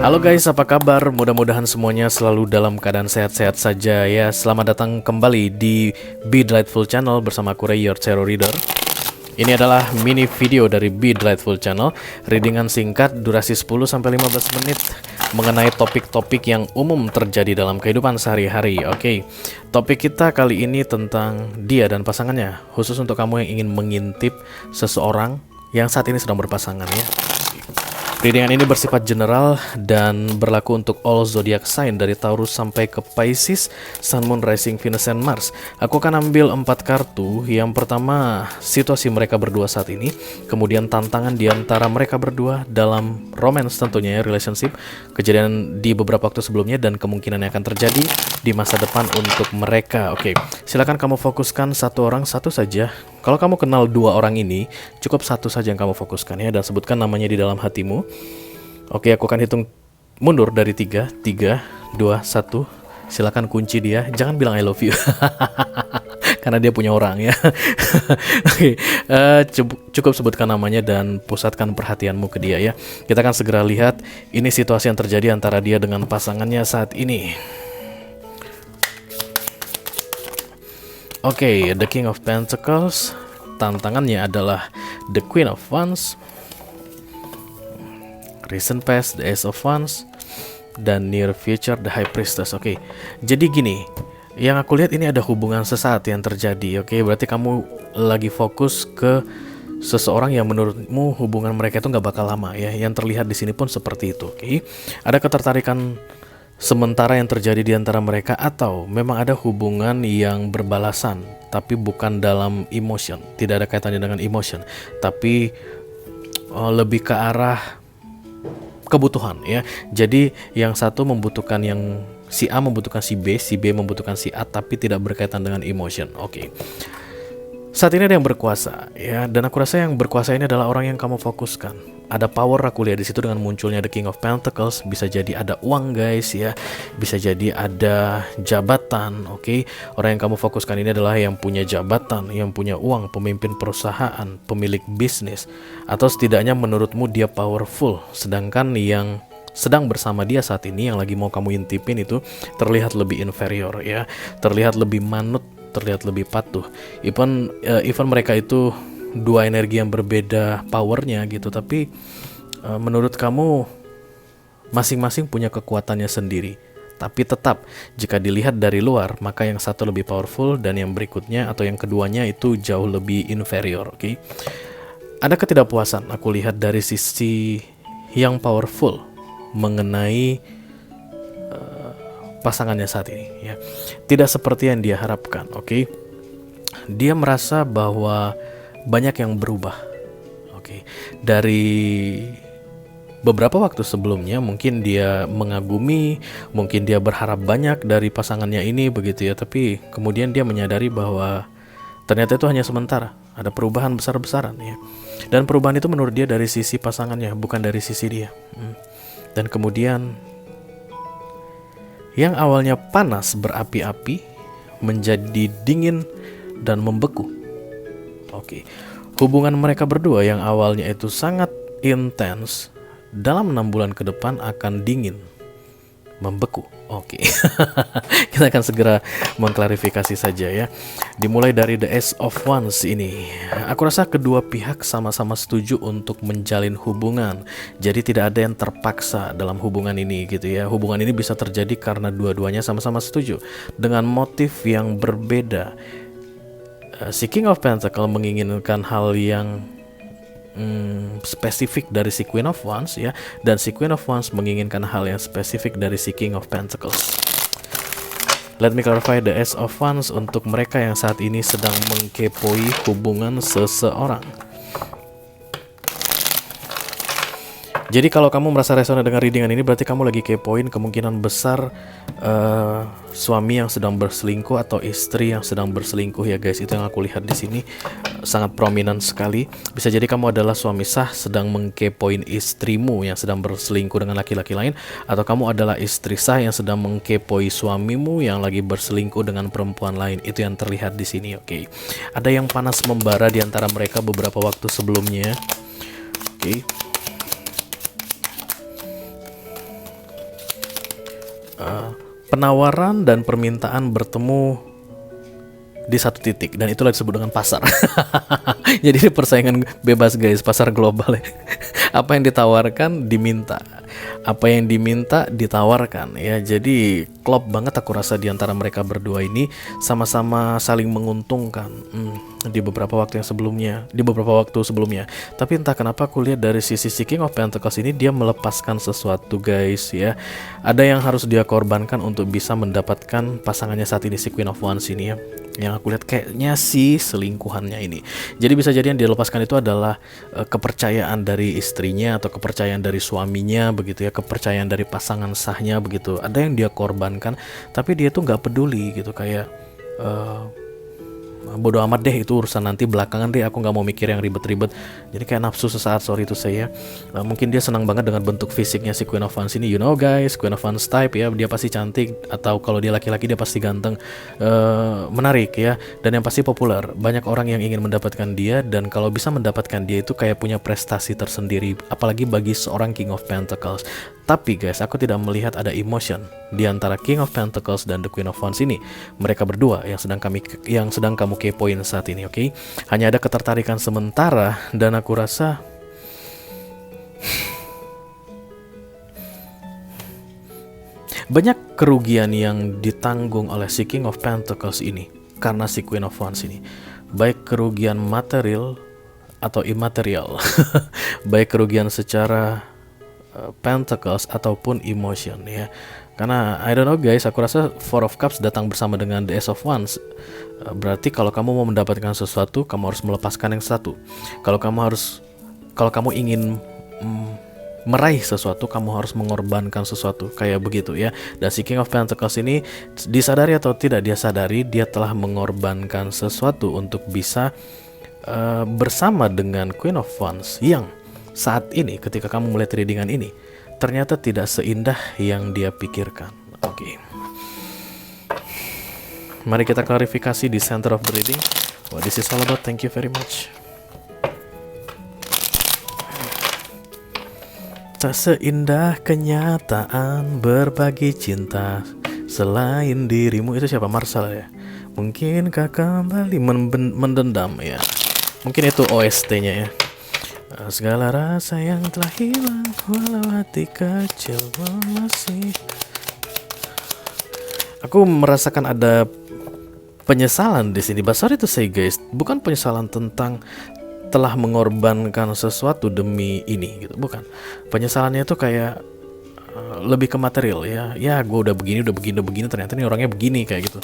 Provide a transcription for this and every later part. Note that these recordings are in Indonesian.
Halo guys, apa kabar? Mudah-mudahan semuanya selalu dalam keadaan sehat-sehat saja ya. Selamat datang kembali di Be Delightful Channel bersama aku Ray, your tarot reader. Ini adalah mini video dari Be Delightful Channel, readingan singkat durasi 10-15 menit mengenai topik-topik yang umum terjadi dalam kehidupan sehari-hari. Oke, topik kita kali ini tentang dia dan pasangannya, khusus untuk kamu yang ingin mengintip seseorang yang saat ini sedang berpasangan ya. Readingan ini bersifat general dan berlaku untuk all zodiac sign dari Taurus sampai ke Pisces, Sun, Moon, Rising, Venus, and Mars. Aku akan ambil 4 kartu. Yang pertama, situasi mereka berdua saat ini. Kemudian tantangan di antara mereka berdua dalam romance tentunya ya, relationship. Kejadian di beberapa waktu sebelumnya dan kemungkinan yang akan terjadi di masa depan untuk mereka. Oke, silakan kamu fokuskan satu orang satu saja. Kalau kamu kenal 2 orang ini, cukup satu saja yang kamu fokuskan ya, dan sebutkan namanya di dalam hatimu. Oke, aku akan hitung mundur dari 3, 2, 1. Silakan kunci dia, jangan bilang I love you. Karena dia punya orang ya. Oke, cukup sebutkan namanya dan pusatkan perhatianmu ke dia ya. Kita akan segera lihat ini situasi yang terjadi antara dia dengan pasangannya saat ini. Oke, The King of Pentacles. Tantangannya adalah The Queen of Wands, Recent Past, The Ace of Wands, dan Near Future, The High Priestess. Oke, jadi gini, yang aku lihat ini ada hubungan sesaat yang terjadi. Oke, berarti kamu lagi fokus ke seseorang yang menurutmu hubungan mereka itu nggak bakal lama ya. Yang terlihat di sini pun seperti itu. Oke, ada ketertarikan sementara yang terjadi di antara mereka, atau memang ada hubungan yang berbalasan tapi bukan dalam emotion, tidak ada kaitannya dengan emotion, tapi lebih ke arah kebutuhan ya. Jadi yang satu membutuhkan, yang si A membutuhkan si B membutuhkan si A, tapi tidak berkaitan dengan emotion. Oke. Saat ini ada yang berkuasa ya, dan aku rasa yang berkuasa ini adalah orang yang kamu fokuskan. Ada power aku lihat di situ dengan munculnya The King of Pentacles. Bisa jadi ada uang guys ya, bisa jadi ada jabatan. Oke, orang yang kamu fokuskan ini adalah yang punya jabatan, yang punya uang, pemimpin perusahaan, pemilik bisnis, atau setidaknya menurutmu dia powerful. Sedangkan yang sedang bersama dia saat ini, yang lagi mau kamu intipin itu terlihat lebih inferior ya, terlihat lebih manut, terlihat lebih patuh. Even mereka itu 2 energi yang berbeda powernya gitu, tapi menurut kamu masing-masing punya kekuatannya sendiri. Tapi tetap jika dilihat dari luar, maka yang satu lebih powerful dan yang berikutnya atau yang keduanya itu jauh lebih inferior. Oke. Ada ketidakpuasan aku lihat dari sisi yang powerful mengenai pasangannya saat ini ya. Tidak seperti yang dia harapkan. Oke. Dia merasa bahwa banyak yang berubah. Oke. Dari beberapa waktu sebelumnya mungkin dia mengagumi, mungkin dia berharap banyak dari pasangannya ini begitu ya, tapi kemudian dia menyadari bahwa ternyata itu hanya sementara. Ada perubahan besar-besaran ya. Dan perubahan itu menurut dia dari sisi pasangannya, bukan dari sisi dia. Dan kemudian yang awalnya panas berapi-api menjadi dingin dan membeku. Oke. Hubungan mereka berdua yang awalnya itu sangat intens, dalam 6 bulan ke depan akan dingin, membeku. Oke. Kita akan segera mengklarifikasi saja ya. Dimulai dari The Ace of Wands ini. Aku rasa kedua pihak sama-sama setuju untuk menjalin hubungan. Jadi tidak ada yang terpaksa dalam hubungan ini gitu ya. Hubungan ini bisa terjadi karena dua-duanya sama-sama setuju dengan motif yang berbeda. Si King of Pentacles menginginkan hal yang spesifik dari si Queen of Wands ya, dan si Queen of Wands menginginkan hal yang spesifik dari si King of Pentacles. Let me clarify the Ace of Wands untuk mereka yang saat ini sedang mengkepoi hubungan seseorang. Jadi kalau kamu merasa resonan dengan readingan ini, berarti kamu lagi kepoin kemungkinan besar suami yang sedang berselingkuh atau istri yang sedang berselingkuh ya guys. Itu yang aku lihat di sini, sangat prominent sekali. Bisa jadi kamu adalah suami sah sedang mengkepoin istrimu yang sedang berselingkuh dengan laki-laki lain, atau kamu adalah istri sah yang sedang mengkepoi suamimu yang lagi berselingkuh dengan perempuan lain. Itu yang terlihat di sini, oke. Ada yang panas membara di antara mereka beberapa waktu sebelumnya. Oke. Penawaran dan permintaan bertemu di satu titik, dan itulah disebut dengan pasar. Jadi ini persaingan bebas guys, pasar global ya. Apa yang ditawarkan diminta, apa yang diminta ditawarkan ya. Jadi klop banget aku rasa di antara mereka berdua ini, sama-sama saling menguntungkan di beberapa waktu sebelumnya. Tapi entah kenapa aku lihat dari sisi King of Pentacles ini, dia melepaskan sesuatu guys ya. Ada yang harus dia korbankan untuk bisa mendapatkan pasangannya saat ini, si Queen of Wands ini ya. Yang aku lihat kayaknya si selingkuhannya ini. Jadi bisa jadi yang dia lepaskan itu adalah kepercayaan dari istrinya atau kepercayaan dari suaminya begitu ya, kepercayaan dari pasangan sahnya begitu. Ada yang dia korbankan, tapi dia tuh nggak peduli gitu, kayak bodo amat deh, itu urusan nanti belakangan deh, aku nggak mau mikir yang ribet-ribet. Jadi kayak nafsu sesaat, sorry itu saya. Mungkin dia senang banget dengan bentuk fisiknya si Queen of Wands ini, you know guys, Queen of Wands type ya, dia pasti cantik, atau kalau dia laki-laki dia pasti ganteng, menarik ya, dan yang pasti populer. Banyak orang yang ingin mendapatkan dia, dan kalau bisa mendapatkan dia itu kayak punya prestasi tersendiri, apalagi bagi seorang King of Pentacles. Tapi guys, aku tidak melihat ada emotion di antara King of Pentacles dan The Queen of Wands ini. Mereka berdua yang sedang kamu kepoin saat ini, oke? Hanya ada ketertarikan sementara, dan aku rasa banyak kerugian yang ditanggung oleh si King of Pentacles ini karena si Queen of Wands ini. Baik kerugian material atau imaterial, baik kerugian secara Pentacles ataupun emotion ya. Karena I don't know guys, aku rasa Four of Cups datang bersama dengan the Ace of Wands. Berarti kalau kamu mau mendapatkan sesuatu, kamu harus melepaskan yang satu. Kalau kamu ingin meraih sesuatu, kamu harus mengorbankan sesuatu, kayak begitu ya. Dan si King of Pentacles ini, disadari atau tidak dia sadari, dia telah mengorbankan sesuatu untuk bisa bersama dengan Queen of Wands yang saat ini ketika kamu mulai readingan ini ternyata tidak seindah yang dia pikirkan. Oke. Mari kita klarifikasi di center of the reading. What this is all about. Thank you very much. Tak seindah kenyataan berbagi cinta selain dirimu. Itu siapa? Marcel ya. Mungkinkah kembali mendendam ya. Mungkin itu OST-nya ya. Segala rasa yang telah hilang, walau hati kecil masih. Aku merasakan ada penyesalan di sini. But sorry to say guys, bukan penyesalan tentang telah mengorbankan sesuatu demi ini gitu, bukan. Penyesalannya itu kayak lebih ke material ya. Ya, gue udah begini, ternyata ini orangnya begini kayak gitu.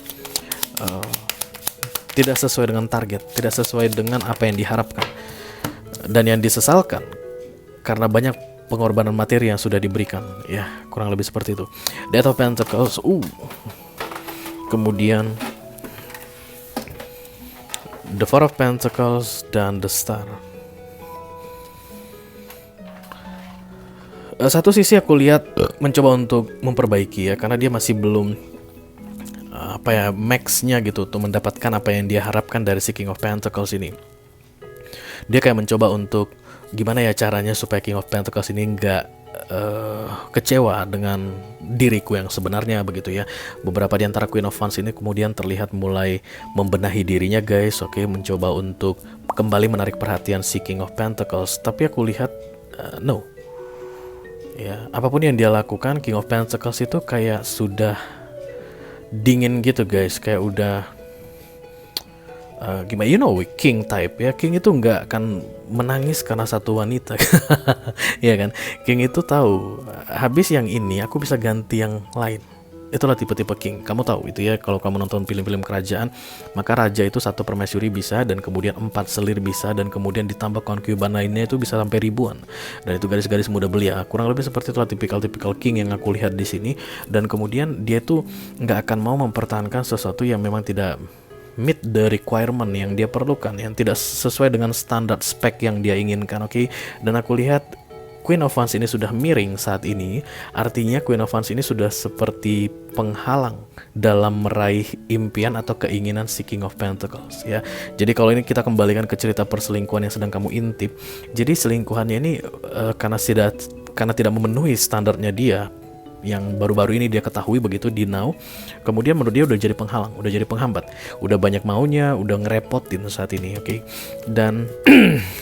Tidak sesuai dengan target, tidak sesuai dengan apa yang diharapkan. Dan yang disesalkan karena banyak pengorbanan materi yang sudah diberikan ya, kurang lebih seperti itu. Death of Pentacles, kemudian The Four of Pentacles dan The Star. Satu sisi aku lihat mencoba untuk memperbaiki ya, karena dia masih belum max-nya gitu untuk mendapatkan apa yang dia harapkan dari si King of Pentacles ini. Dia kayak mencoba untuk gimana ya caranya supaya King of Pentacles ini nggak kecewa dengan diriku yang sebenarnya begitu ya. Beberapa di antara Queen of Wands ini kemudian terlihat mulai membenahi dirinya guys, oke, mencoba untuk kembali menarik perhatian si King of Pentacles. Tapi aku lihat no. Ya, apapun yang dia lakukan, King of Pentacles itu kayak sudah dingin gitu guys, kayak udah gimana, you know, King type ya. King itu nggak akan menangis karena satu wanita. Ya kan, King itu tahu habis yang ini aku bisa ganti yang lain itulah tipe-tipe king. Kamu tahu itu ya, kalau kamu nonton film-film kerajaan, maka raja itu 1 permaisuri bisa, dan kemudian 4 selir bisa, dan kemudian ditambah concubine lainnya itu bisa sampai ribuan. Dan itu garis-garis mudah belia. Kurang lebih seperti itulah tipikal-tipikal king yang aku lihat di sini. Dan kemudian dia tuh nggak akan mau mempertahankan sesuatu yang memang tidak meet the requirement yang dia perlukan, yang tidak sesuai dengan standar spek yang dia inginkan. Oke. Dan aku lihat Queen of Wands ini sudah miring saat ini, artinya Queen of Wands ini sudah seperti penghalang dalam meraih impian atau keinginan si King of Pentacles ya. Jadi kalau ini kita kembalikan ke cerita perselingkuhan yang sedang kamu intip, jadi selingkuhannya ini karena tidak memenuhi standarnya dia, yang baru-baru ini dia ketahui begitu di now, kemudian menurut dia udah jadi penghalang, udah jadi penghambat, udah banyak maunya, udah ngerepotin saat ini. Oke. Dan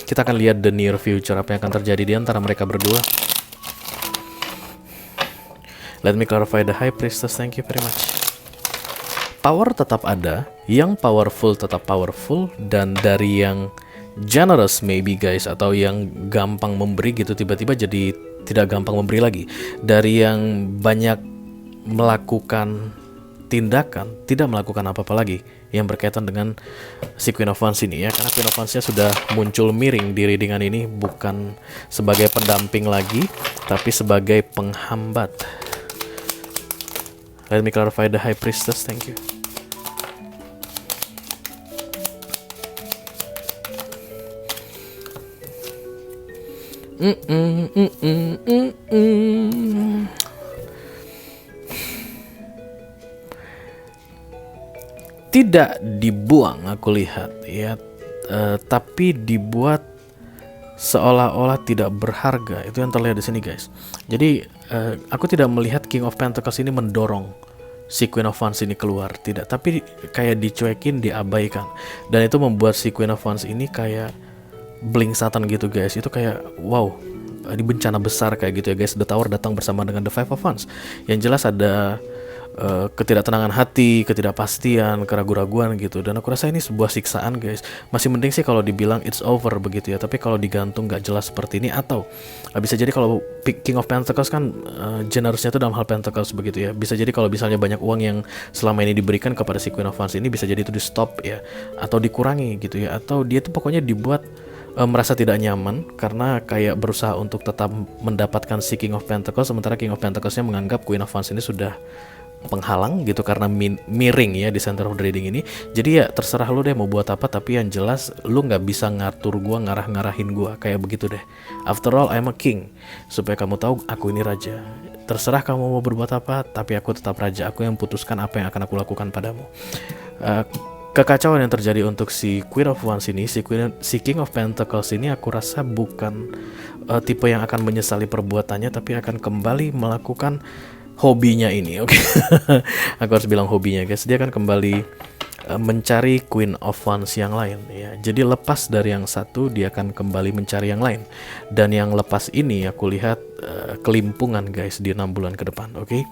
kita akan lihat the near future, apa yang akan terjadi di antara mereka berdua. Let me clarify the High Priestess. Thank you very much. Power tetap ada, yang powerful tetap powerful, dan dari yang generous maybe guys, atau yang gampang memberi gitu, tiba-tiba jadi tidak gampang memberi lagi. Dari yang banyak melakukan tindakan, tidak melakukan apa-apa lagi yang berkaitan dengan si Queen of Wands ini ya. Karena Queen of Wands-nya sudah muncul miring di readingan ini, bukan sebagai pendamping lagi, tapi sebagai penghambat. Let me clarify the High Priestess. Thank you. Tidak dibuang aku lihat ya, tapi dibuat seolah-olah tidak berharga. Itu yang terlihat di sini guys. Jadi aku tidak melihat King of Pentacles ini mendorong si Queen of Wands ini keluar, tidak, tapi kayak dicuekin, diabaikan. Dan itu membuat si Queen of Wands ini kayak bling satan gitu guys. Itu kayak wow, ini bencana besar kayak gitu ya guys. The Tower datang bersama dengan The Five of Wands. Yang jelas ada ketidaktenangan hati, ketidakpastian, keraguan-raguan gitu. Dan aku rasa ini sebuah siksaan guys. Masih mending sih kalau dibilang it's over begitu ya. Tapi kalau digantung gak jelas seperti ini, atau bisa jadi kalau King of Pentacles kan generousnya itu dalam hal Pentacles begitu ya. Bisa jadi kalau misalnya banyak uang yang selama ini diberikan kepada si Queen of Wands ini, bisa jadi itu di stop ya, atau dikurangi gitu ya. Atau dia tuh pokoknya dibuat merasa tidak nyaman karena kayak berusaha untuk tetap mendapatkan si King of Pentacles, sementara King of Pentacles-nya menganggap Queen of Wands ini sudah penghalang gitu karena miring ya di center of the reading ini. Jadi ya terserah lu deh mau buat apa, tapi yang jelas lu nggak bisa ngatur gua, ngarah-ngarahin gua kayak begitu deh. After all I'm a king, supaya kamu tahu aku ini raja. Terserah kamu mau berbuat apa, tapi aku tetap raja. Aku yang putuskan apa yang akan aku lakukan padamu. Kekacauan yang terjadi untuk si Queen of Wands ini, si King of Pentacles ini, aku rasa bukan tipe yang akan menyesali perbuatannya, tapi akan kembali melakukan hobinya ini. Oke. Aku harus bilang hobinya guys. Dia akan kembali mencari Queen of Wands yang lain ya. Jadi lepas dari yang satu, dia akan kembali mencari yang lain. Dan yang lepas ini aku lihat kelimpungan guys di 6 bulan ke depan. Oke.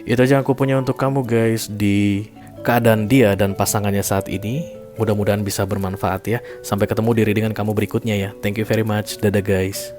Itu aja yang aku punya untuk kamu guys di keadaan dia dan pasangannya saat ini. Mudah-mudahan bisa bermanfaat ya. Sampai ketemu di readingan kamu berikutnya ya. Thank you very much. Dadah guys.